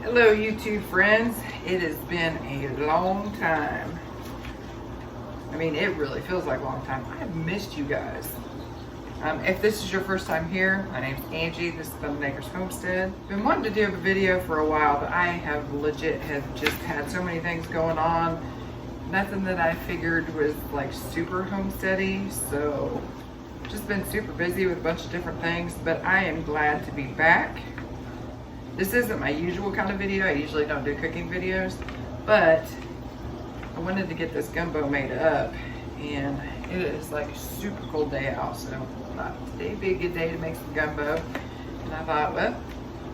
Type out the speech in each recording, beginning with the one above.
Hello YouTube friends, it has been a long time. I mean, it really feels like a long time. I have missed you guys. If this is your first time here, my name's Angie, this is Thumbnaker's Homestead. Been wanting to do a video for a while, but I have just had so many things going on. Nothing that I figured was like super homesteady, so just been super busy with a bunch of different things, but I am glad to be back. This isn't my usual kind of video. I usually don't do cooking videos, but I wanted to get this gumbo made up, and it is like a super cold day out, so I thought today'd be a good day to make some gumbo. And I thought, well,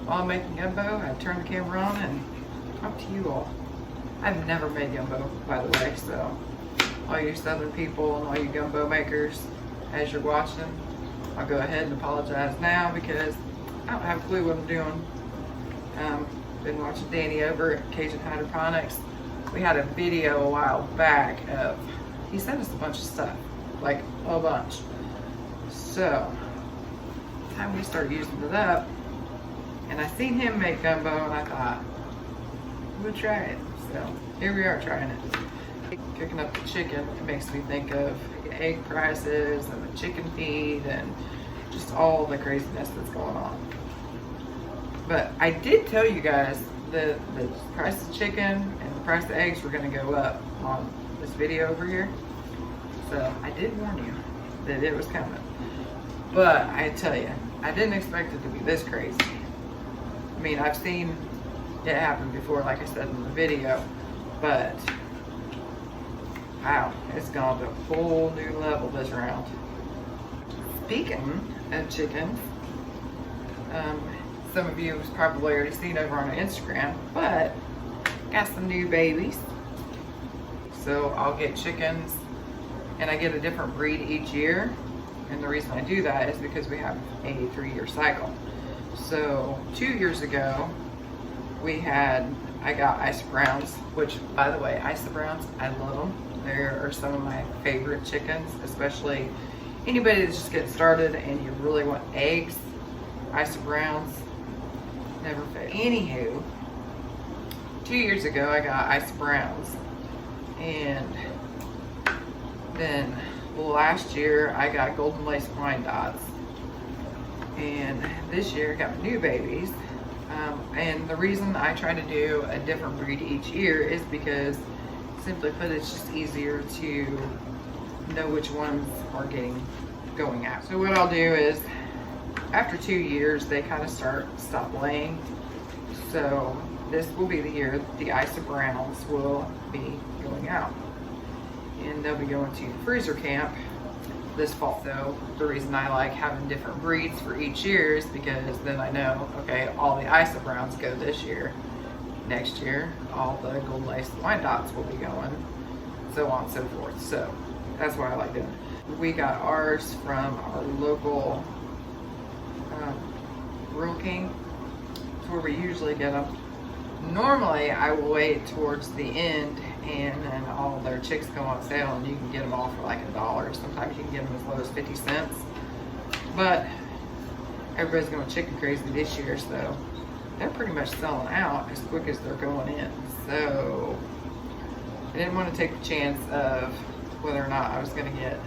while I'm making gumbo, I'd turn the camera on and talk to you all. I've never made gumbo, by the way, so all you southern people and all you gumbo makers, as you're watching, I'll go ahead and apologize now because I don't have a clue what I'm doing. Been watching Danny over at Cajun Hydroponics. We had a video a while back of, he sent us a bunch of stuff, like a bunch. So, time we start using it up, and I seen him make gumbo and I thought, we'll try it. So, here we are trying it. Cooking up the chicken, it makes me think of egg prices and the chicken feed and just all the craziness that's going on. But I did tell you guys the price of chicken and the price of eggs were going to go up on this video over here. So I did warn you that it was coming. But I tell you, I didn't expect it to be this crazy. I mean, I've seen it happen before, like I said in the video, but wow, it's gone to a whole new level this round. Speaking of chicken, some of you have probably already seen over on Instagram, but got some new babies. So I'll get chickens and I get a different breed each year. And the reason I do that is because we have a 3-year cycle. So 2 years ago, I got Isa Browns, which by the way, Isa Browns, I love them. They are some of my favorite chickens, especially anybody that's just getting started and you really want eggs. Isa Browns never fail. Anywho, 2 years ago I got Isa Browns, and then last year I got Golden Lace Wyandottes, and this year I got new babies. And the reason I try to do a different breed each year is because, simply put, it's just easier to know which ones are going out. So what I'll do is, after 2 years, they kind of stop laying. So this will be the year the Isa Browns will be going out. And they'll be going to freezer camp this fall. So the reason I like having different breeds for each year is because then I know, okay, all the Isa Browns go this year. Next year, all the Golden Lace Wyandottes will be going, so on and so forth. So that's why I like doing it. We got ours from our local Rural King. It's where we usually get them. Normally, I will wait towards the end, and then all their chicks go on sale, and you can get them all for like $1. Sometimes you can get them as low as 50 cents. But everybody's going chicken crazy this year, so they're pretty much selling out as quick as they're going in. So I didn't want to take the chance of whether or not I was going to get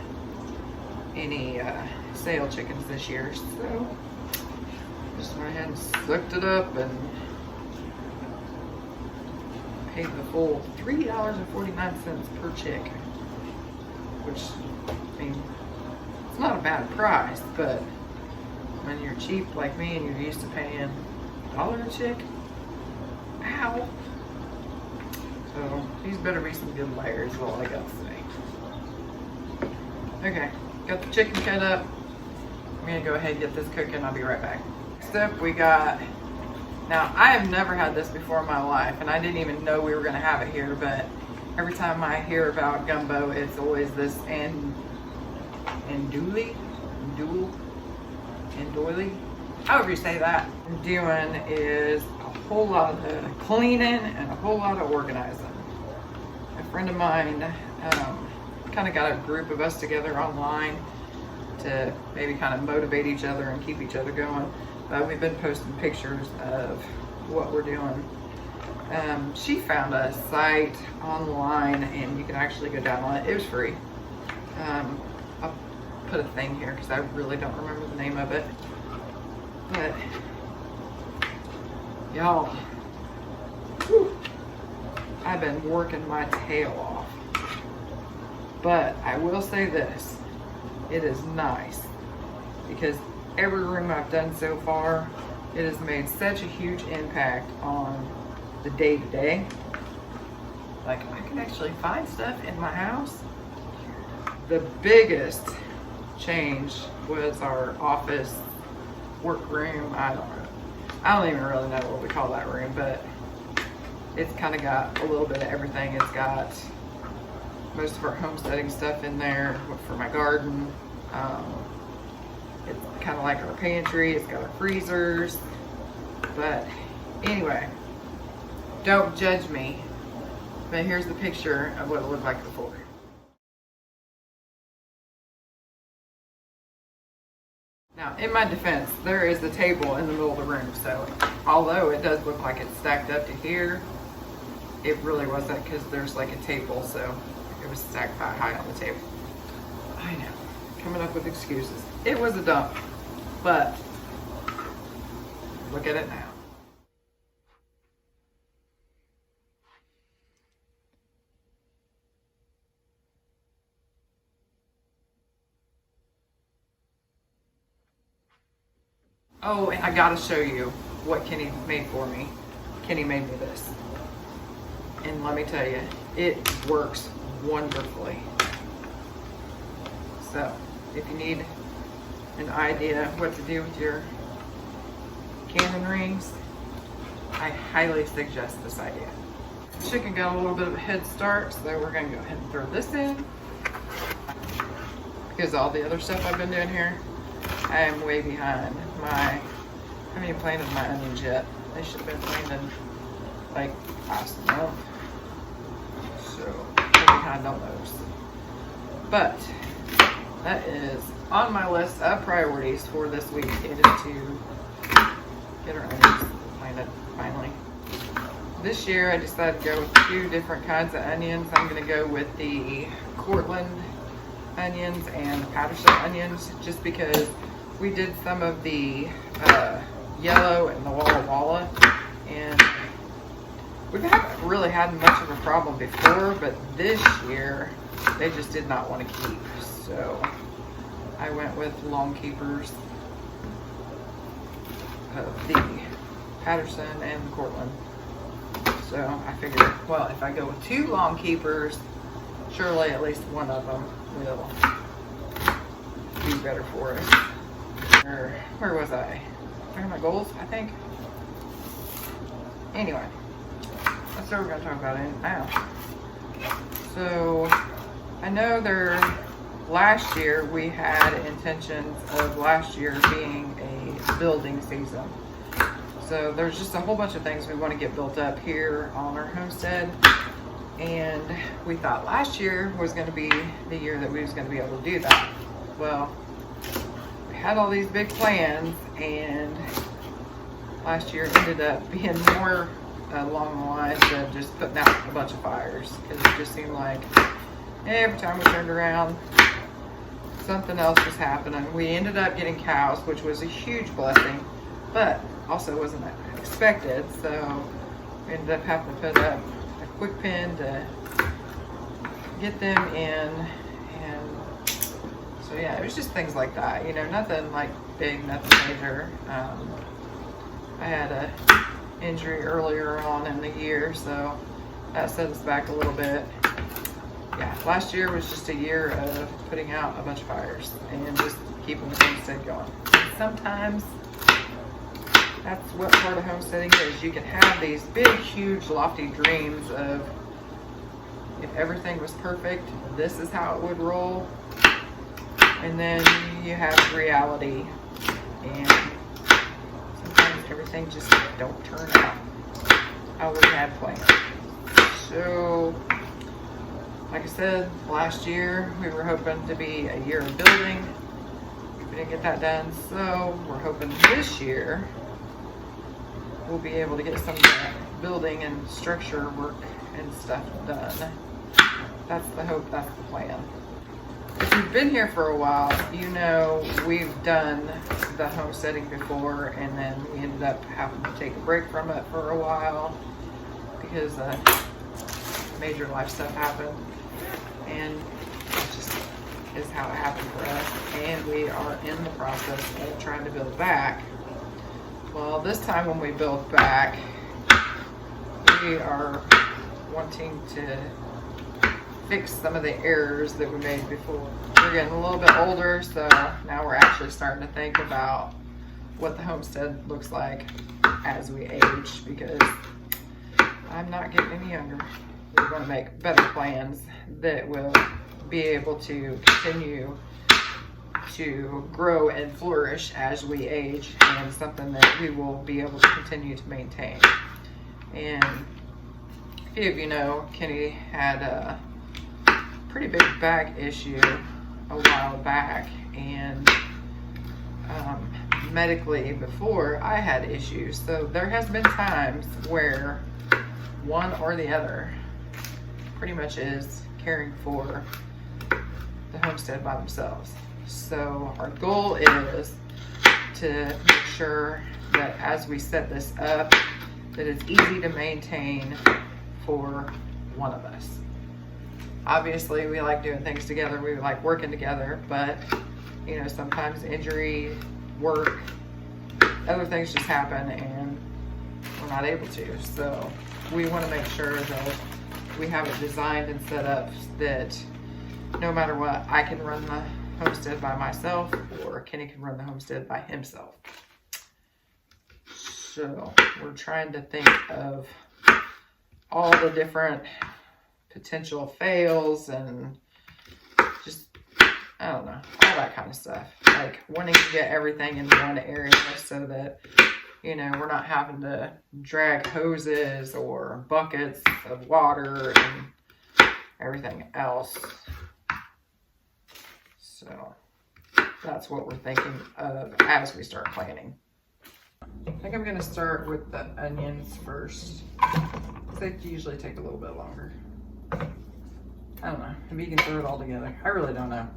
any sale chickens this year, so just went ahead and sucked it up and paid the full $3.49 per chick, which, I mean, it's not a bad price, but when you're cheap like me and you're used to paying $1 a chick, ow. So these better be some good layers, is all I got to say. Okay, got the chicken cut up. I'm gonna go ahead and get this cooking. I'll be right back. Next up, we got, now I have never had this before in my life, and I didn't even know we were gonna have it here, but every time I hear about gumbo, it's always this andouille, however you say that. What I'm doing is a whole lot of cleaning and a whole lot of organizing. A friend of mine kind of got a group of us together online to maybe kind of motivate each other and keep each other going. But we've been posting pictures of what we're doing She found a site online and you can actually go down on it. It was free. I'll put a thing here because I really don't remember the name of it. But y'all, I've been working my tail off. But I will say this, it is nice because every room I've done so far, it has made such a huge impact on the day-to-day. Like, I can actually find stuff in my house. The biggest change was our office workroom. I don't even really know what we call that room, but it's kind of got a little bit of everything. It's got most of our homesteading stuff in there for my garden. It's kind of like our pantry. It's got our freezers. But anyway, don't judge me. But here's the picture of what it looked like before. Now, in my defense, there is a table in the middle of the room. So although it does look like it's stacked up to here, it really wasn't because there's like a table. So it was stacked high on the table. I know, coming up with excuses. It was a dump, but look at it now. Oh, and I gotta show you what Kenny made for me. Kenny made me this. And let me tell you, it works wonderfully. So, if you need an idea what to do with your cannon rings, I highly suggest this idea. Chicken got a little bit of a head start, so we're gonna go ahead and throw this in. Because all the other stuff I've been doing here, I am way behind. I haven't even planted my onions yet. They should have been planted like last month. So I'm behind on those. But that is on my list of priorities for this week. It is to get our onions planted finally. This year I decided to go with 2 different kinds of onions. I'm going to go with the Cortland onions and the Patterson onions just because we did some of the yellow and the Walla Walla, and we haven't really had much of a problem before, but this year they just did not want to keep. So I went with long keepers of the Patterson and the Cortland. So I figured, well, if I go with 2 long keepers, surely at least one of them will be better for us. Where was I? Where my goals, I think. Anyway, that's what we're going to talk about now. So, I know last year we had intentions of last year being a building season. So there's just a whole bunch of things we want to get built up here on our homestead. And we thought last year was going to be the year that we was going to be able to do that. Well, had all these big plans, and last year ended up being more along the lines of just putting out a bunch of fires, because it just seemed like every time we turned around something else was happening. We ended up getting cows, which was a huge blessing, but also wasn't expected, so we ended up having to put up a quick pen to get them in. So yeah, it was just things like that, you know, nothing like big, nothing major. I had a injury earlier on in the year, so that set us back a little bit. Yeah, last year was just a year of putting out a bunch of fires and just keeping the homestead going. And sometimes that's what part of homesteading is. You can have these big, huge, lofty dreams of if everything was perfect, this is how it would roll. And then you have reality, and sometimes everything just don't turn out how we had planned. So, like I said, last year we were hoping to be a year of building. We didn't get that done, so we're hoping this year we'll be able to get some of that building and structure work and stuff done. That's the hope, that's the plan. If you've been here for a while, you know we've done the homesteading before, and then we ended up having to take a break from it for a while because major life stuff happened, and it just is how it happened for us. And we are in the process of trying to build back. Well, this time when we build back, we are wanting to fix some of the errors that we made before. We're getting a little bit older, so now we're actually starting to think about what the homestead looks like as we age, because I'm not getting any younger. We're going to make better plans that will be able to continue to grow and flourish as we age, and something that we will be able to continue to maintain. And a few of you know, Kenny had a pretty big back issue a while back, and medically before I had issues. So there has been times where one or the other pretty much is caring for the homestead by themselves. So our goal is to make sure that as we set this up, that it's easy to maintain for one of us. Obviously, we like doing things together. We like working together, but you know, sometimes injury, work, other things just happen and we're not able to. So we want to make sure that we have it designed and set up that no matter what, I can run the homestead by myself, or Kenny can run the homestead by himself. So we're trying to think of all the different potential fails and just, I don't know, all that kind of stuff. Like wanting to get everything in one area so that, you know, we're not having to drag hoses or buckets of water and everything else. So that's what we're thinking of as we start planning. I think I'm going to start with the onions first. They usually take a little bit longer. I don't know. Maybe you can throw it all together. I really don't know.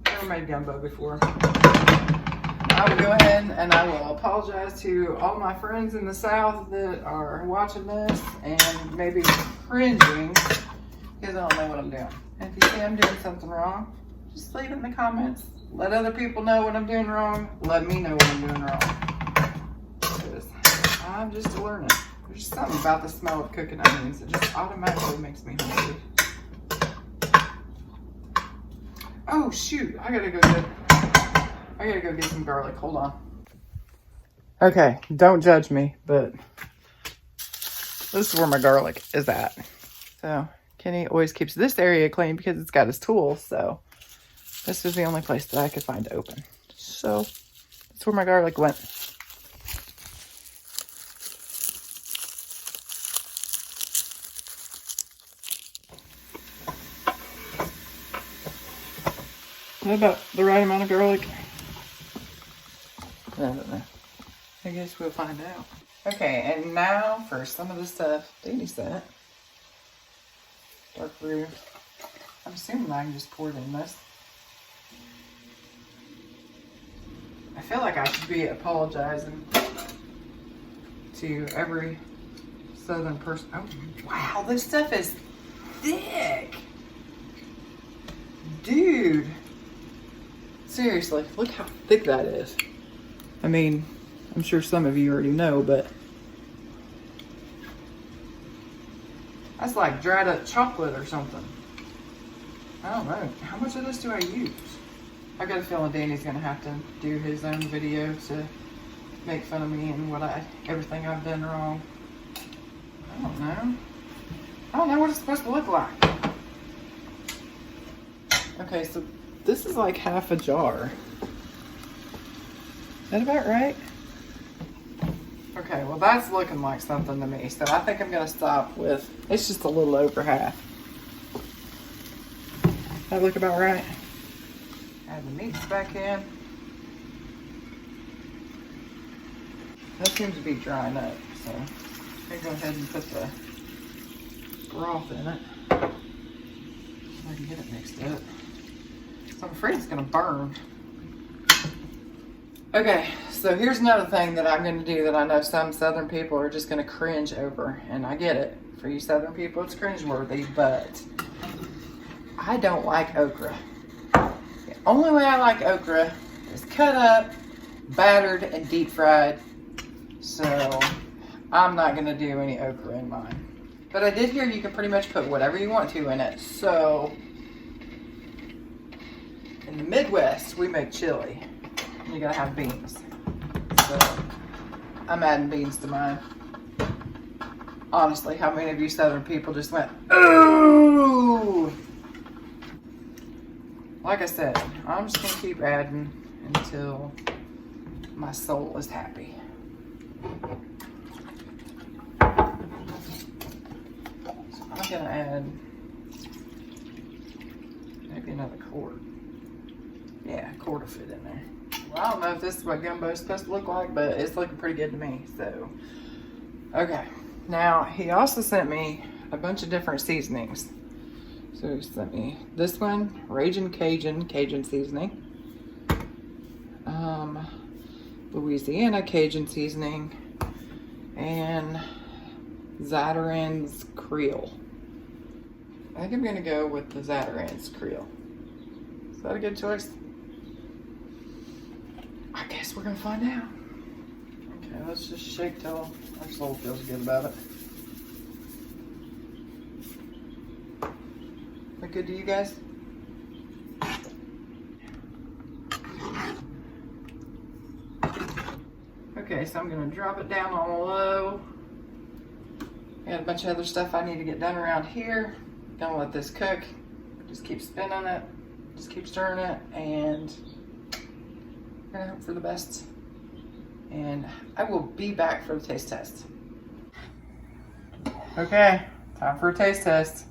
Never made gumbo before. I will go ahead and I will apologize to all my friends in the South that are watching this and maybe cringing because I don't know what I'm doing. And if you see I'm doing something wrong, just leave it in the comments. Let other people know what I'm doing wrong. Let me know what I'm doing wrong. Because I'm just learning. There's something about the smell of cooking onions that just automatically makes me hungry. Oh shoot, I gotta go get some garlic. Hold on. Okay, don't judge me, but this is where my garlic is at. So Kenny always keeps this area clean because it's got his tools, so this is the only place that I could find open. So that's where my garlic went. Is that about the right amount of garlic? I don't know. I guess we'll find out. Okay, and now for some of the stuff Danny sent. Dark brew. I'm assuming I can just pour it in this. I feel like I should be apologizing to every Southern person. Oh, wow, this stuff is thick. Dude. Seriously, look how thick that is. I mean, I'm sure some of you already know, but that's like dried up chocolate or something. I don't know. How much of this do I use? I got a feeling Danny's gonna have to do his own video to make fun of me and everything I've done wrong. I don't know. I don't know what it's supposed to look like. Okay, so this is like half a jar. Is that about right? Okay, well that's looking like something to me. So I think I'm gonna stop with, it's just a little over half. That look about right? Add the meats back in. That seems to be drying up, so I'm gonna go ahead and put the broth in it. So I can get it mixed up. So I'm afraid it's gonna burn. Okay, so here's another thing that I'm gonna do that I know some Southern people are just gonna cringe over, and I get it. For you Southern people, it's cringeworthy, but I don't like okra. The only way I like okra is cut up, battered, and deep fried. So I'm not gonna do any okra in mine. But I did hear you can pretty much put whatever you want to in it. So in the Midwest, we make chili. You gotta have beans. So I'm adding beans to mine. Honestly, how many of you Southern people just went, ooh? Like I said, I'm just gonna keep adding until my soul is happy. So I'm gonna add maybe another quart. Yeah, a quart will fit in there. Well, I don't know if this is what gumbo is supposed to look like, but it's looking pretty good to me, so. Okay, now he also sent me a bunch of different seasonings. So he sent me this one, Ragin' Cajun seasoning. Louisiana Cajun seasoning. And Zatarain's Creole. I think I'm gonna go with the Zatarain's Creole. Is that a good choice? I guess we're gonna find out. Okay, let's just shake till our soul feels good about it. Is that good to you guys? Okay, so I'm gonna drop it down on low. I got a bunch of other stuff I need to get done around here. Gonna let this cook. Just keep spinning it. Just keep stirring it, and we're gonna hope for the best. And I will be back for the taste test. Okay, time for a taste test.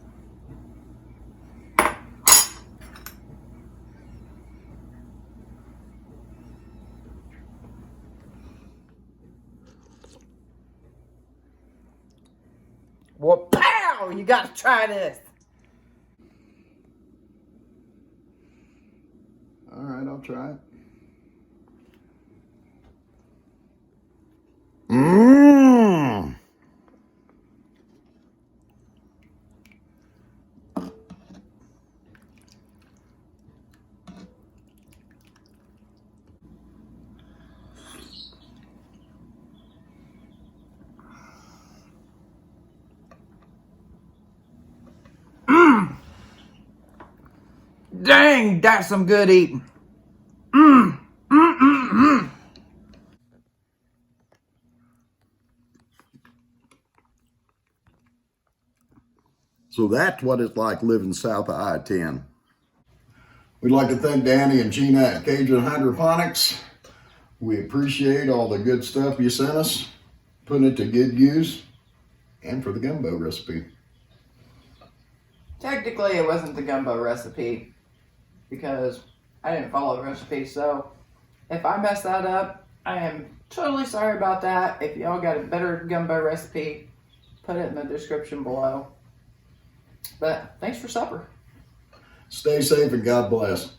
Well, pow! You gotta try this. All right, I'll try it. Mmm. Dang, that's some good eating. So that's what it's like living south of I-10. We'd like to thank Danny and Gina at Cajun Hydroponics. We appreciate all the good stuff you sent us, putting it to good use, and for the gumbo recipe. Technically, it wasn't the gumbo recipe because I didn't follow the recipe. So if I messed that up, I am totally sorry about that. If y'all got a better gumbo recipe, put it in the description below. But thanks for supper. Stay safe and God bless.